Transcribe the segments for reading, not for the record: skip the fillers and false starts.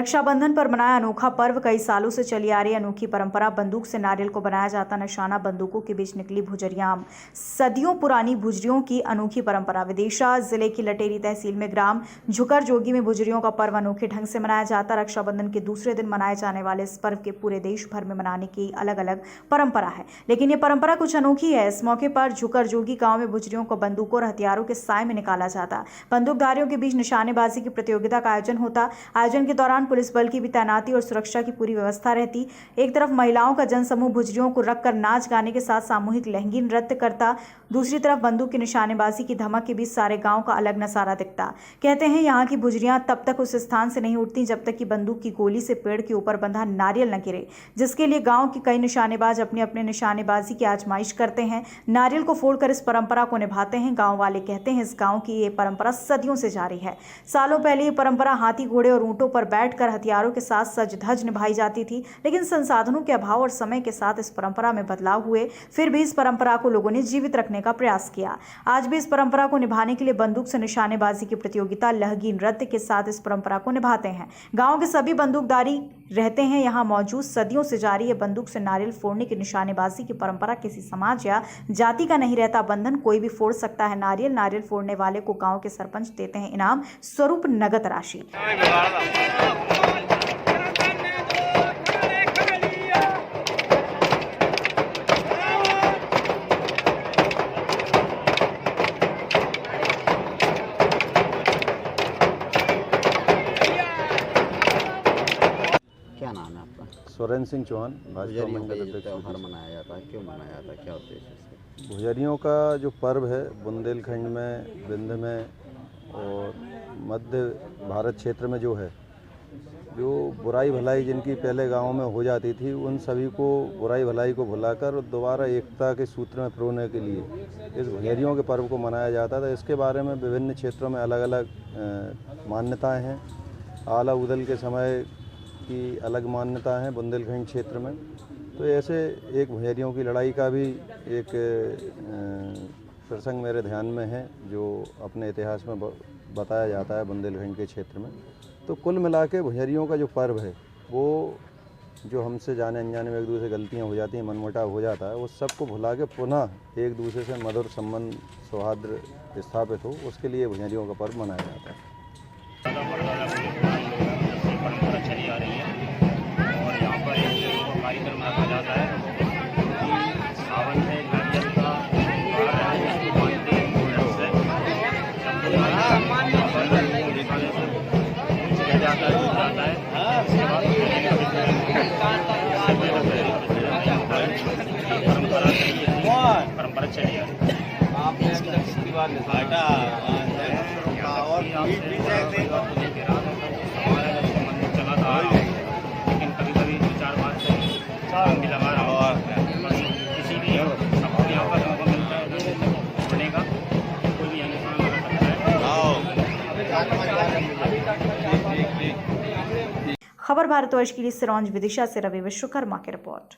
रक्षाबंधन पर मनाया अनोखा पर्व। कई सालों से चली आ रही अनोखी परंपरा बंदूक से नारियल को बनाया जाता निशाना, बंदूकों के बीच निकली भुजरियां। सदियों पुरानी भुजरियों की अनोखी परंपरा। विदिशा जिले की लटेरी तहसील में ग्राम झुकर जोगी में भुजरियों का पर्व अनोखे ढंग से मनाया जाता। रक्षाबंधन के दूसरे दिन मनाए जाने वाले इस पर्व के पूरे देश भर में मनाने की अलग अलग परंपरा है, लेकिन ये परंपरा कुछ अनोखी है। इस मौके पर झुकर जोगी गांव में भुजरियों को बंदूकों और हथियारों के साए में निकाला जाता। बंदूकधारियों के बीच निशानेबाजी की प्रतियोगिता का आयोजन होता। आयोजन के दौरान पुलिस बल की भी तैनाती और सुरक्षा की पूरी व्यवस्था रहती। एक तरफ महिलाओं का जनसमूह भुजरियों को रखकर नाच गाने के साथ सामूहिक लहंगी नृत्य करता, दूसरी तरफ बंदूक की निशानेबाजी की धमक के बीच सारे गांव का अलग नजारा दिखता। कहते हैं यहाँ की भुजरियां तब तक उस स्थान से नहीं उठती जब तक कि बंदूक की गोली से पेड़ के ऊपर बंधा नारियल न गिरे, जिसके लिए गांव के कई निशानेबाज अपने अपने निशानेबाजी की आजमाइश करते हैं, नारियल को फोड़कर इस परंपरा को निभाते हैं। गाँव वाले कहते हैं इस गाँव की ये परंपरा सदियों से जारी है। सालों पहले ये परंपरा हाथी, घोड़े और ऊंटों पर बैठकर हथियारों के साथ सज धज निभाई जाती थी, लेकिन संसाधनों के अभाव और समय के साथ इस परंपरा में बदलाव हुए। फिर भी इस परंपरा को लोगों ने जीवित रखने का प्रयास किया। आज भी इस परंपरा को निभाने के लिए बंदूक से निशानेबाजी की प्रतियोगिता, लहंगी नृत्य के साथ इस परंपरा को निभाते हैं। गांव के सभी बंदूकधारी रहते हैं यहाँ मौजूद। सदियों से जारी है बंदूक से नारियल फोड़ने की निशानेबाजी की परंपरा किसी समाज या जाति का नहीं रहता बंधन, कोई भी फोड़ सकता है नारियल। नारियल फोड़ने वाले को गांव के सरपंच देते हैं इनाम स्वरूप नगद राशि। क्या नाम है आपका? सुरेंद्र सिंह चौहान, भाजपा भुजरियों का मंडल ये अध्यक्ष। त्योहार मनाया जाता है, क्यों मनाया जाता है, क्या उद्देश्य है इसका? भुजरियों का जो पर्व है बुंदेलखंड में, विंध में और मध्य भारत क्षेत्र में जो है, जो बुराई भलाई जिनकी पहले गांव में हो जाती थी, उन सभी को बुराई भलाई को भुलाकर दोबारा एकता के सूत्र में पिरोने के लिए इस भुजरियों के पर्व को मनाया जाता था। इसके बारे में विभिन्न क्षेत्रों में अलग अलग मान्यताएँ हैं। आला उदल के समय की अलग मान्यता है बुंदेलखंड क्षेत्र में। तो ऐसे एक भुजरियों की लड़ाई का भी एक प्रसंग मेरे ध्यान में है, जो अपने इतिहास में बताया जाता है बुंदेलखंड के क्षेत्र में। तो कुल मिला के भुजरियों का जो पर्व है, वो जो हमसे जाने अनजाने में एक दूसरे से गलतियाँ हो जाती हैं, मनमुटाव हो जाता है, वो सबको भुला के पुनः एक दूसरे से मधुर संबंध सौहार्द स्थापित हो, उसके लिए भुजरियों का पर्व मनाया जाता है। परंपरा चली आ रही है और यहाँ पर एक कार्यक्रम रखा जाता है कि सावन में नारियल का त्योहार है, उसको मानते हैं गोल्डन से जाता है। उसके बाद परंपरा चली आ रही लेकिन कभी कभी 2-4 बार से भी लगा रहा इसीलिए सबको यहाँ पर मौका मिलता है पढ़ने का, कोई भी यहाँ लगा। खबर भारतवर्ष के लिए सिरोंज विदिशा से रवि विश्वकर्मा की रिपोर्ट।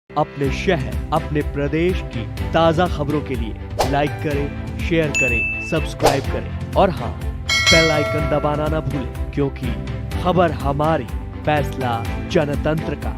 अपने शहर, अपने प्रदेश की ताज़ा खबरों के लिए लाइक करें, शेयर करें, सब्सक्राइब करें और हाँ, बेल आइकन दबाना ना भूलें, क्योंकि खबर हमारी, फैसला जनतंत्र का।